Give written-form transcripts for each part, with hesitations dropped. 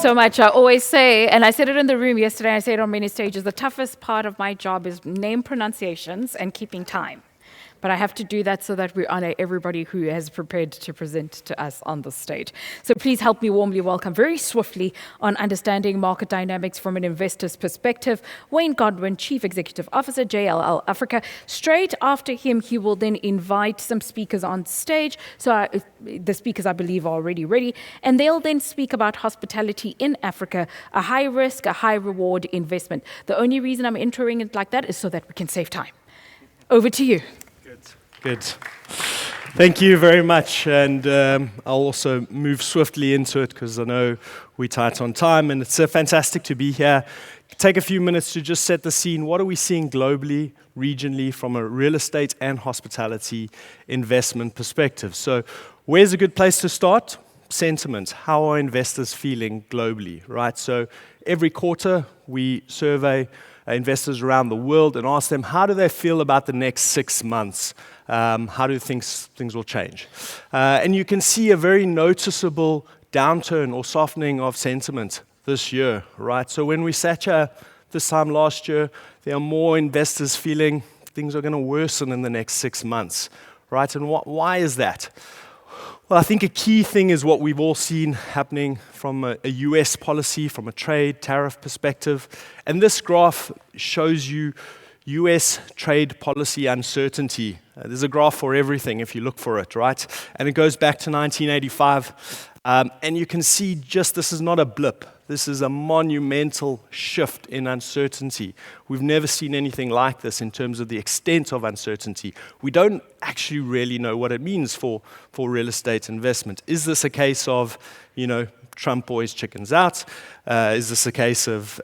so much. I always say, and I said it in the room yesterday, I say it on many stages, the toughest part of my job is name pronunciations and keeping time. But I have to do that so that we honor everybody who has prepared to present to us on the stage. So please help me warmly welcome very swiftly on understanding market dynamics from an investor's perspective, Wayne Godwin, Chief Executive Officer, JLL Africa. Straight after him, he will then invite some speakers on stage. So the speakers, I believe, are already ready. And they'll then speak about hospitality in Africa, a high risk, a high reward investment. The only reason I'm entering it like that is so that we can save time. Over to you. Good. Thank you very much, and I'll also move swiftly into it because I know we're tight on time, and it's fantastic to be here. Take a few minutes to just set the scene. What are we seeing globally, regionally, from a real estate and hospitality investment perspective? So where's a good place to start? Sentiment. How are investors feeling globally, right? So every quarter we survey investors around the world and ask them, how do they feel about the next 6 months? How do things will change? And you can see a very noticeable downturn or softening of sentiment this year, right? So when we sat here this time last year, there are more investors feeling things are going to worsen in the next 6 months, right? And why is that? Well, I think a key thing is what we've all seen happening from a US policy, from a trade tariff perspective. And this graph shows you US trade policy uncertainty. There's a graph for everything if you look for it, right? And it goes back to 1985. And you can see just this is not a blip. This is a monumental shift in uncertainty. We've never seen anything like this in terms of the extent of uncertainty. We don't actually really know what it means for real estate investment. Is this a case of, Trump boys, chickens out? Is this a case of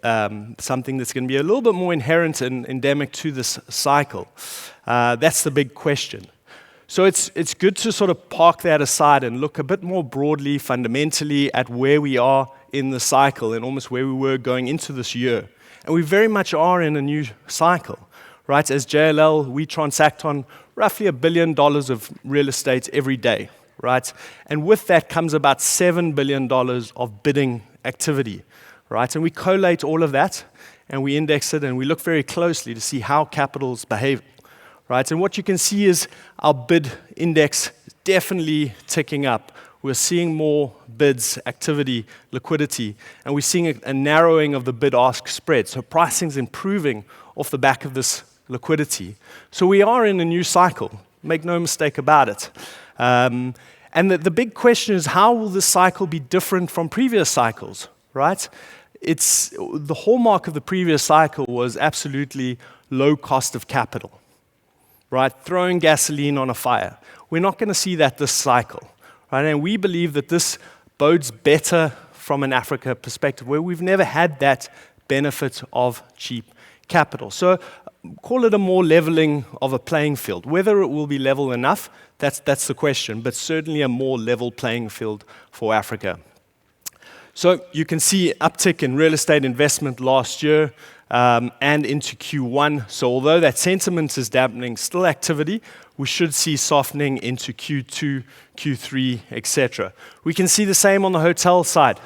something that's going to be a little bit more inherent and endemic to this cycle? That's the big question. So it's good to sort of park that aside and look a bit more broadly, fundamentally, at where we are in the cycle and almost where we were going into this year. And we very much are in a new cycle, right? As JLL, we transact on roughly $1 billion of real estate every day, right? And with that comes about $7 billion of bidding activity, right? And we collate all of that and we index it and we look very closely to see how capital's behaving, right? And what you can see is our bid index definitely ticking up. We're seeing more bids, activity, liquidity, and we're seeing a narrowing of the bid-ask spread. So pricing's improving off the back of this liquidity. So we are in a new cycle, make no mistake about it. And the big question is, how will this cycle be different from previous cycles, right? The hallmark of the previous cycle was absolutely low cost of capital, right? Throwing gasoline on a fire. We're not going to see that this cycle. Right, and we believe that this bodes better from an Africa perspective, where we've never had that benefit of cheap capital. So call it a more leveling of a playing field. Whether it will be level enough, that's the question, but certainly a more level playing field for Africa. So you can see uptick in real estate investment last year and into Q1. So although that sentiment is dampening, still activity, we should see softening into Q2, Q3, etc. We can see the same on the hotel side.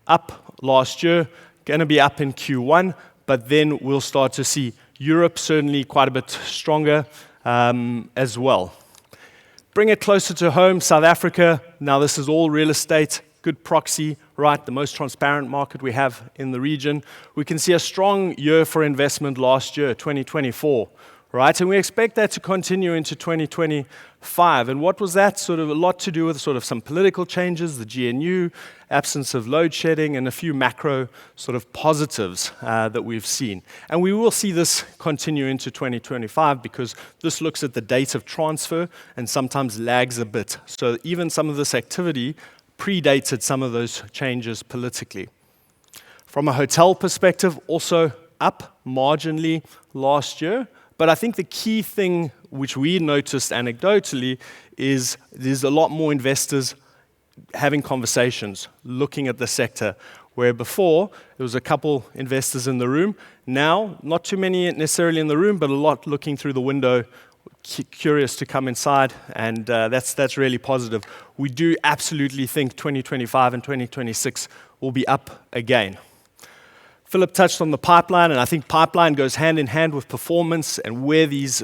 Up last year, going to be up in Q1, but then we'll start to see Europe certainly quite a bit stronger as well. Bring it closer to home, South Africa. Now this is all real estate, good proxy, right? The most transparent market we have in the region. We can see a strong year for investment last year, 2024. Right, and we expect that to continue into 2025. And what was that? Sort of a lot to do with sort of some political changes, the GNU, absence of load shedding, and a few macro sort of positives that we've seen. And we will see this continue into 2025 because this looks at the date of transfer and sometimes lags a bit. So even some of this activity predated some of those changes politically. From a hotel perspective, also up marginally last year. But I think the key thing which we noticed anecdotally is there's a lot more investors having conversations, looking at the sector, where before there was a couple investors in the room. Now, not too many necessarily in the room, but a lot looking through the window, curious to come inside, and that's really positive. We do absolutely think 2025 and 2026 will be up again. Philip touched on the pipeline, and I think pipeline goes hand in hand with performance and where these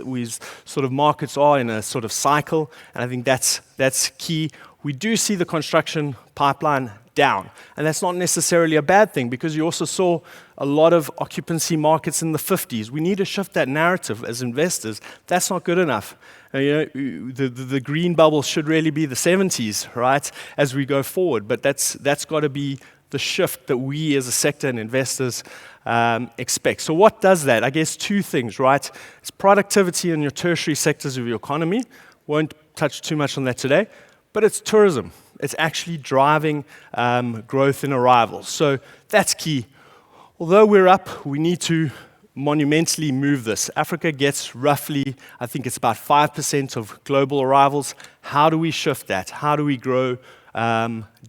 sort of markets are in a sort of cycle, and I think that's key. We do see the construction pipeline down, and that's not necessarily a bad thing because you also saw a lot of occupancy markets in the 50s. We need to shift that narrative as investors. That's not good enough. The green bubble should really be the 70s, right, as we go forward, but that's got to be the shift that we as a sector and investors expect. So what does that? I guess two things, right? It's productivity in your tertiary sectors of your economy. Won't touch too much on that today, but it's tourism. It's actually driving growth in arrivals. So that's key. Although we're up, we need to monumentally move this. Africa gets roughly, I think it's about 5% of global arrivals. How do we shift that? How do we grow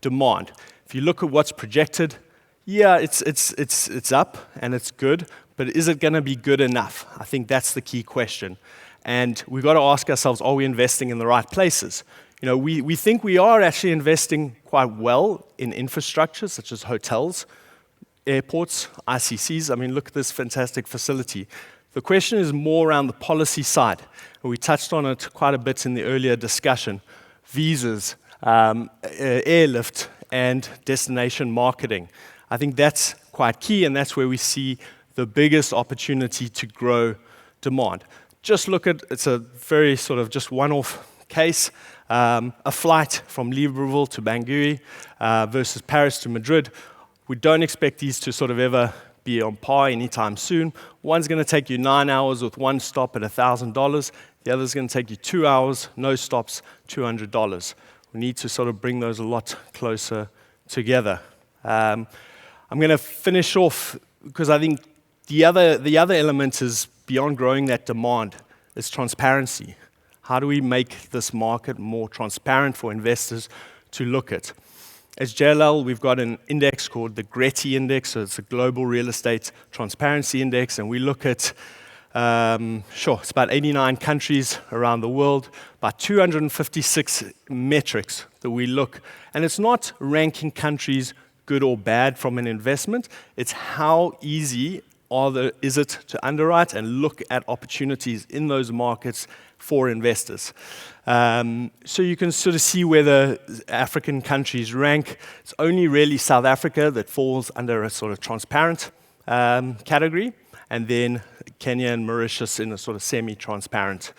demand? If you look at what's projected, yeah, it's up and it's good, but is it going to be good enough? I think that's the key question. And we've got to ask ourselves, are we investing in the right places? We think we are actually investing quite well in infrastructure, such as hotels, airports, ICCs. I mean, look at this fantastic facility. The question is more around the policy side. We touched on it quite a bit in the earlier discussion. Visas, airlift, and destination marketing. I think that's quite key, and that's where we see the biggest opportunity to grow demand. Just look at, it's a very sort of just one-off case, a flight from Libreville to Bangui versus Paris to Madrid. We don't expect these to sort of ever be on par anytime soon. One's going to take you 9 hours with one stop at $1,000. The other's going to take you 2 hours, no stops, $200. We need to sort of bring those a lot closer together. I'm going to finish off because I think the other element is beyond growing that demand is transparency. How do we make this market more transparent for investors to look at? As JLL, we've got an index called the GRETI Index, so it's a Global Real Estate Transparency Index, and we look at it's about 89 countries around the world, about 256 metrics that we look. And it's not ranking countries good or bad from an investment. It's how easy is it to underwrite and look at opportunities in those markets for investors. So you can sort of see where the African countries rank. It's only really South Africa that falls under a sort of transparent category, and then Kenya and Mauritius in a sort of semi-transparent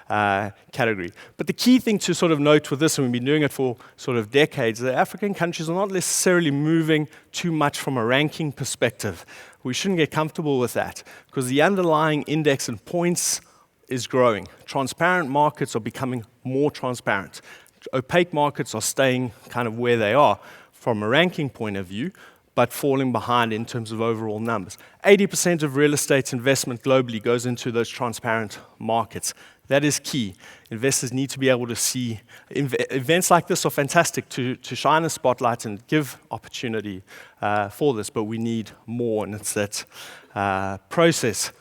category. But the key thing to sort of note with this, and we've been doing it for sort of decades, the African countries are not necessarily moving too much from a ranking perspective. We shouldn't get comfortable with that because the underlying index and points is growing. Transparent markets are becoming more transparent. Opaque markets are staying kind of where they are from a ranking point of view, but falling behind in terms of overall numbers. 80% of real estate investment globally goes into those transparent markets. That is key. Investors need to be able to see. Events like this are fantastic to shine a spotlight and give opportunity for this, but we need more, and it's that process.